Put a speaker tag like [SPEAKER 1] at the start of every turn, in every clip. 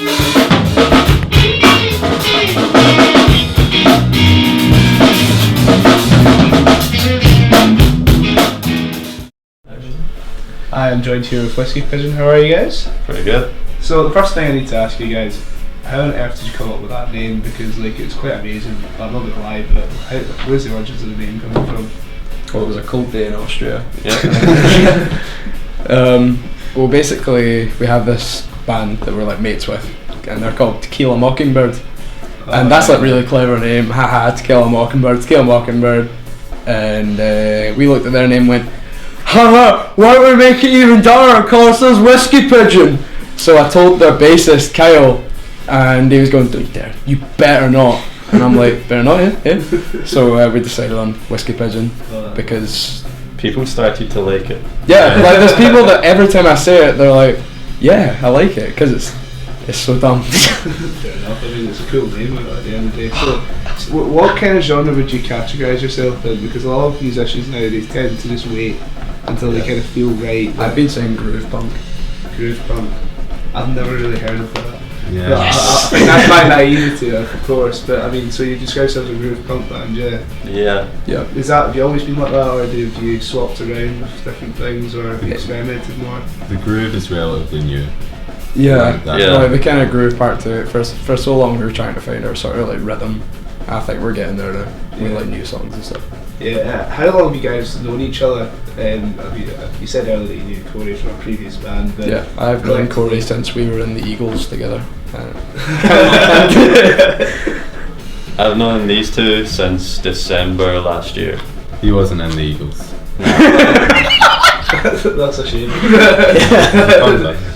[SPEAKER 1] Hi, I'm joined here with Whisky Pigeon. How are you guys?
[SPEAKER 2] Pretty good.
[SPEAKER 1] So the first thing I need to ask you guys, how on earth did you come up with that name? Because like it's quite amazing. I'm not gonna lie, but where's the origins of the name coming from?
[SPEAKER 3] Well, it was a cold day in Austria.
[SPEAKER 2] Yeah.
[SPEAKER 3] Well, basically, we have this band that we're like mates with, and they're called Tequila Mockingbird, and that's like really clever name. Haha, Tequila Mockingbird, and we looked at their name and went, haha, why don't we make it even darker? Call ourselves Whisky Pigeon. So I told their bassist Kyle, and he was going, don't you dare, you better not. And I'm like, better not, yeah. So we decided on Whisky Pigeon because
[SPEAKER 2] people started to like it.
[SPEAKER 3] Yeah, like there's people that every time I say it, they're like, yeah, I like it because it's so dumb.
[SPEAKER 1] Fair enough. I mean, it's a cool name at the end of the day. So, what kind of genre would you categorise yourself in? Because a lot of musicians nowadays tend to just wait until they kind of feel right.
[SPEAKER 3] I've been saying groove punk.
[SPEAKER 1] Groove punk. I've never really heard of that.
[SPEAKER 4] Yeah.
[SPEAKER 1] But I think that's my naivety, of course. But I mean, so you describe yourself as a groove punk band, yeah?
[SPEAKER 2] Yeah.
[SPEAKER 3] Yeah.
[SPEAKER 1] Have you always been like that, or have you swapped around with different things, or have you experimented more?
[SPEAKER 4] The groove is relatively new.
[SPEAKER 3] Yeah.
[SPEAKER 2] Yeah.
[SPEAKER 3] Like the kind of groove part to it. For so long we were trying to find our sort of like rhythm. I think we're getting there now. We like new songs and stuff.
[SPEAKER 1] Yeah. How long have you guys known each other? You said earlier that you knew Corey from a previous band. But
[SPEAKER 3] Yeah, I've known Corey since we were in the Eagles together.
[SPEAKER 2] I've known these two since December last year.
[SPEAKER 4] He wasn't in the Eagles.
[SPEAKER 1] That's a shame.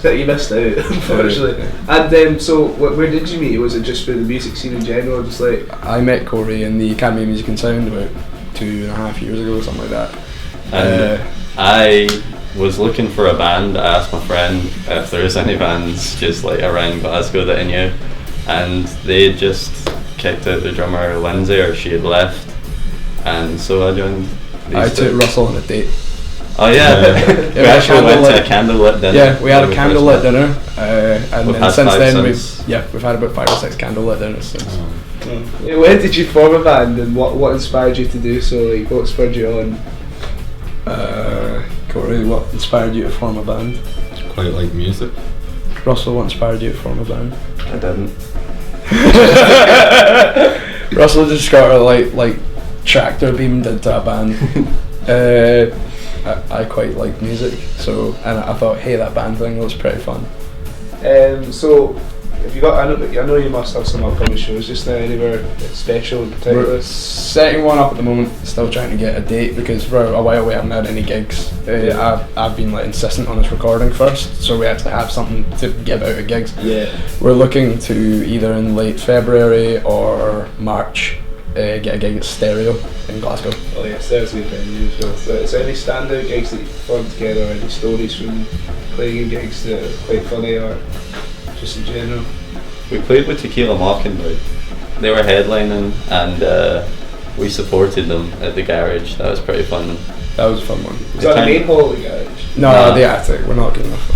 [SPEAKER 1] That you missed out, unfortunately. And so, where did you meet? Was it just for the music scene in general, or just like?
[SPEAKER 3] I met Corey in the Academy of Music and Sound about 2.5 years ago, something like that.
[SPEAKER 2] And I was looking for a band. I asked my friend if there was any bands just like around Glasgow that I knew, and they just kicked out the drummer Lindsay, or she had left, and so I joined.
[SPEAKER 3] I took Russell on a date.
[SPEAKER 2] Oh yeah, we actually went to a candlelit dinner.
[SPEAKER 3] Yeah, we had a candlelit dinner, and
[SPEAKER 2] We've
[SPEAKER 3] then
[SPEAKER 2] had
[SPEAKER 3] since
[SPEAKER 2] five
[SPEAKER 3] then
[SPEAKER 2] since.
[SPEAKER 3] we've had about 5 or 6 candlelit dinners since.
[SPEAKER 1] When did you form a band, and what inspired you to do so? Like, what spurred you on?
[SPEAKER 3] Corey, what inspired you to form a band?
[SPEAKER 4] Quite like music.
[SPEAKER 3] Russell, what inspired you to form a band?
[SPEAKER 2] I didn't.
[SPEAKER 3] Russell just got like tractor beamed into a band. I quite like music, so and I thought, hey, that band thing was pretty fun.
[SPEAKER 1] So, have you got? I know you must have some upcoming shows just now. Anywhere special in particular?
[SPEAKER 3] We're setting one up at the moment. Still trying to get a date because for a while we haven't had any gigs. I've been like insistent on us recording first, so we actually have something to give out at gigs.
[SPEAKER 1] Yeah.
[SPEAKER 3] We're looking to either in late February or March get a gig at Stereo in Glasgow.
[SPEAKER 1] Oh yes, there's good venue as well. So any standout gigs that you performed together, or any stories from playing in gigs that are quite funny, or just in general?
[SPEAKER 2] We played with Tequila Mockingbird. They were headlining, and we supported them at the garage. That was pretty fun.
[SPEAKER 3] That was a fun one.
[SPEAKER 1] Was that the main hall of the garage?
[SPEAKER 3] No, the attic. We're not good enough.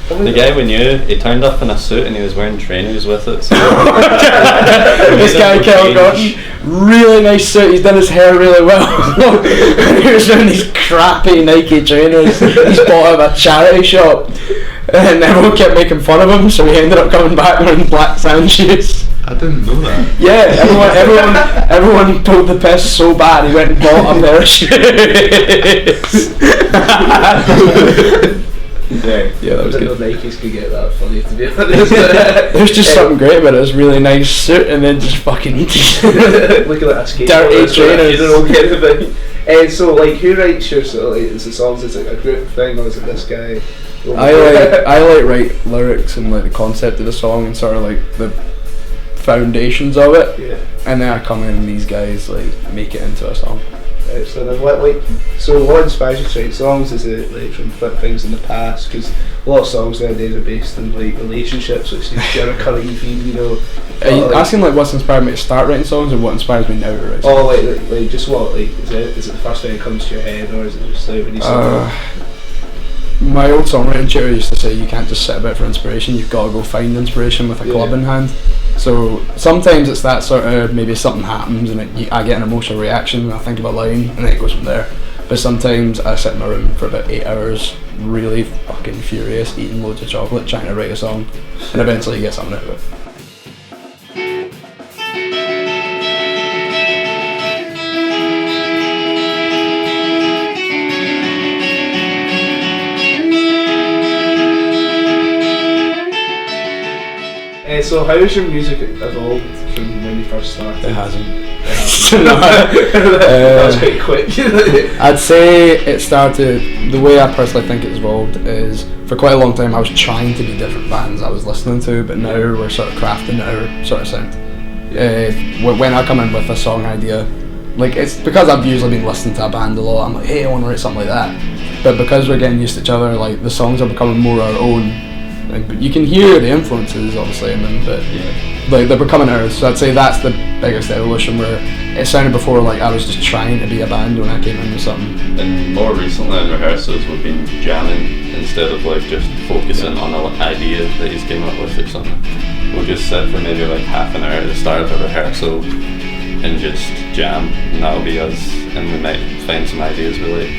[SPEAKER 2] The guy we knew, he turned up in a suit and he was wearing trainers with it. So
[SPEAKER 3] This guy, Kel Gordon, really nice suit. He's done his hair really well. He was wearing these crappy Nike trainers he's bought out of a charity shop, and everyone kept making fun of him. So he ended up coming back wearing black sand shoes.
[SPEAKER 4] I didn't know that.
[SPEAKER 3] Yeah, everyone pulled the piss so bad he went and bought a pair of shoes. Yeah, that was good.
[SPEAKER 1] Nikes could get that funny, to be honest.
[SPEAKER 3] There's just something great about it. It's a really nice suit and then just fucking
[SPEAKER 1] looking like a skateboard,
[SPEAKER 3] dirty trainers.
[SPEAKER 1] So like, who writes your song? Like, is the songs, is it a group thing, or is it this guy?
[SPEAKER 3] I like write lyrics and like the concept of the song and sort of like the foundations of it.
[SPEAKER 1] Yeah.
[SPEAKER 3] And then I come in and these guys like make it into a song.
[SPEAKER 1] So then what inspires you to write songs? Is it like from things in the past? Because a lot of songs nowadays are based on like relationships, which seems to be a recurring theme, you know.
[SPEAKER 3] Are you asking like what's inspired me to start writing songs, or what inspires me now to write songs?
[SPEAKER 1] Oh, like just what, like is it the first thing that comes to your head, or is it just like when you
[SPEAKER 3] my old songwriting tutor used to say you can't just sit about for inspiration, you've got to go find inspiration with a club in hand. So sometimes it's that sort of, maybe something happens and I get an emotional reaction and I think of a line and then it goes from there. But sometimes I sit in my room for about 8 hours, really fucking furious, eating loads of chocolate, trying to write a song, and eventually you get something out of it.
[SPEAKER 1] So how has your music evolved from when you first started?
[SPEAKER 3] It hasn't.
[SPEAKER 1] That was quite quick.
[SPEAKER 3] I'd say it started, the way I personally think it's evolved is, for quite a long time I was trying to be different bands I was listening to, but now we're sort of crafting our sort of sound. When I come in with a song idea, like, it's because I've usually been listening to a band a lot, I'm like, hey, I want to write something like that. But because we're getting used to each other, like, the songs are becoming more our own. But you can hear the influences obviously in them, but like, they're becoming ours. So I'd say that's the biggest evolution, where it sounded before like I was just trying to be a band when I came in with something.
[SPEAKER 2] And more recently in rehearsals we've been jamming instead of like just focusing on an idea that he's came up with or something. We'll just sit for maybe like half an hour at the start of a rehearsal and just jam, and that'll be us, and we might find some ideas we like.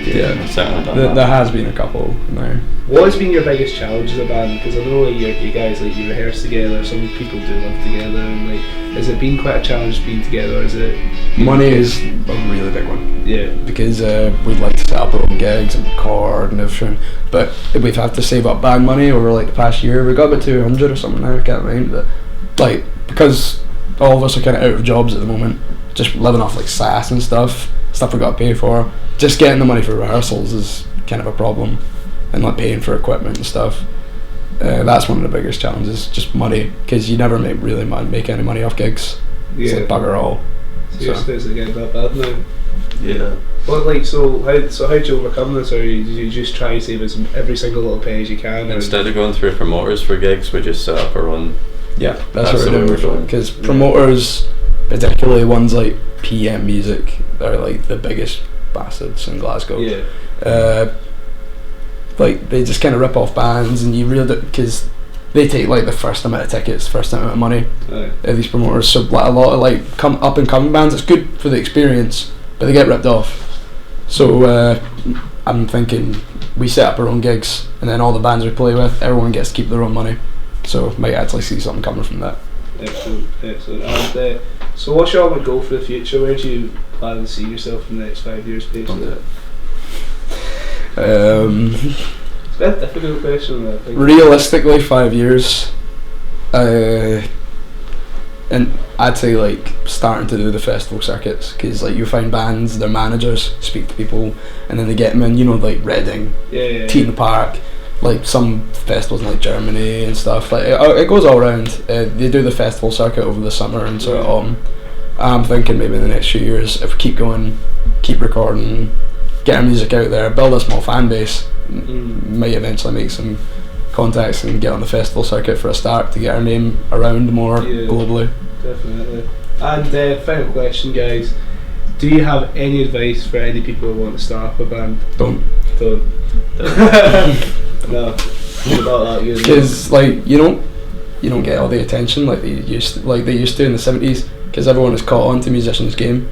[SPEAKER 3] Yeah,
[SPEAKER 2] certainly done that.
[SPEAKER 3] There has been a couple now.
[SPEAKER 1] What has been your biggest challenge as a band? Because I know like, you guys, like, you rehearse together, some people do live together, and like, has it been quite a challenge being together, or is it...
[SPEAKER 3] Money is a really big one.
[SPEAKER 1] Yeah.
[SPEAKER 3] Because we'd like to set up our own gigs and record and everything, but we've had to save up band money over like the past year. We got about 200 or something now, I can't remember. But like, because all of us are kind of out of jobs at the moment, just living off like SAS and stuff we got to pay for, just getting the money for rehearsals is kind of a problem, and like paying for equipment and stuff. That's one of the biggest challenges, just money, because you never make any money off gigs. It's like bugger all.
[SPEAKER 1] So it's getting that bad now.
[SPEAKER 2] Yeah.
[SPEAKER 1] Well, like, so how do you overcome this? Or you just try to save every single little penny as you can?
[SPEAKER 2] Instead of going through promoters for gigs, we just set up our own.
[SPEAKER 3] Yeah, that's what we're doing. Because promoters, particularly ones like PM Music, are like the biggest bastards in Glasgow.
[SPEAKER 1] Yeah.
[SPEAKER 3] Like, they just kind of rip off bands, and you really, because they take like the first amount of tickets, first amount of money. These promoters, so like, a lot of like up and coming bands, it's good for the experience, but they get ripped off. So I'm thinking we set up our own gigs, and then all the bands we play with, everyone gets to keep their own money. So might actually see something coming from that.
[SPEAKER 1] Excellent. And so what's your ultimate goal for the future? Where do you plan to see yourself in the next 5 years, basically? It's a bit difficult question, I think.
[SPEAKER 3] Realistically, 5 years, and I'd say like starting to do the festival circuits, because like you find bands, their managers speak to people, and then they get them in, you know, like Reading, Teen Park, like some festivals in like Germany and stuff. Like it goes all around. They do the festival circuit over the summer and sort of autumn. I'm thinking maybe in the next few years, if we keep going, keep recording, get our music out there, build a small fan base, might eventually make some contacts and get on the festival circuit for a start to get our name around more globally.
[SPEAKER 1] Definitely. And final question, guys. Do you have any advice for any people who want to start up a band?
[SPEAKER 3] Don't.
[SPEAKER 1] No. About that,
[SPEAKER 3] because like you don't get all the attention like they used to in the 70s, because everyone is caught on to musicians' game.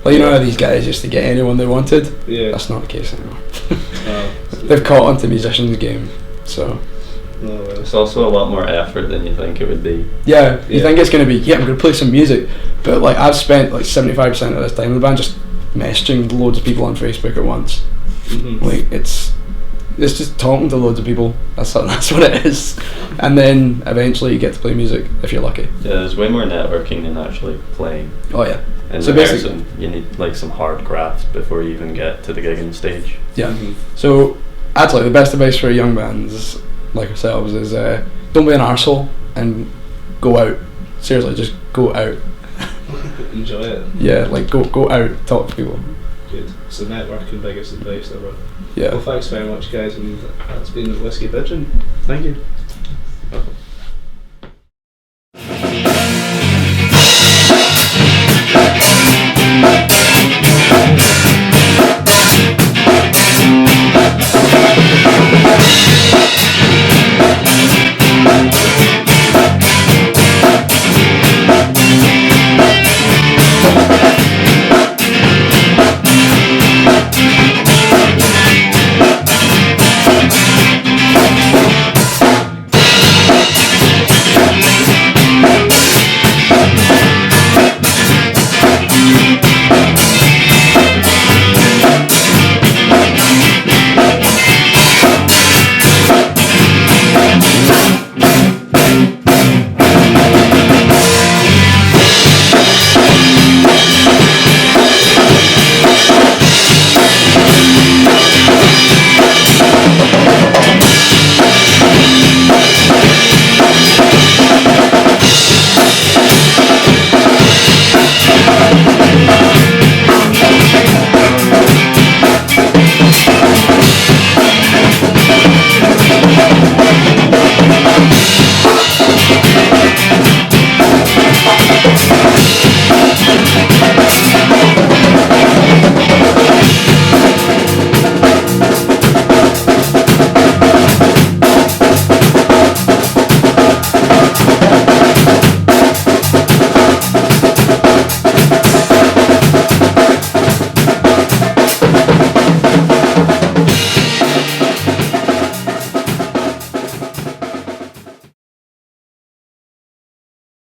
[SPEAKER 3] Like, you know how these guys used to get anyone they wanted? Yeah. That's not the case anymore. They've caught on to musicians' game, so.
[SPEAKER 1] No,
[SPEAKER 2] it's also a lot more effort than you think it would be.
[SPEAKER 3] Yeah, you think it's going to be, I'm going to play some music, but like I've spent like 75% of this time in the band just messaging loads of people on Facebook at once. Like it's just talking to loads of people. That's what it is. And then eventually you get to play music if you're lucky.
[SPEAKER 2] Yeah, there's way more networking than actually playing.
[SPEAKER 3] Oh yeah.
[SPEAKER 2] And so basically, you need like some hard graft before you even get to the gigging stage.
[SPEAKER 3] Yeah. So actually, the best advice for young bands like ourselves is don't be an arsehole and go out. Seriously, just go out.
[SPEAKER 1] Enjoy it.
[SPEAKER 3] Yeah, like go out, talk to people.
[SPEAKER 1] Good. So networking, biggest advice ever.
[SPEAKER 3] Yeah.
[SPEAKER 1] Well, thanks very much, guys, and that's been the Whisky Pigeon. Thank you.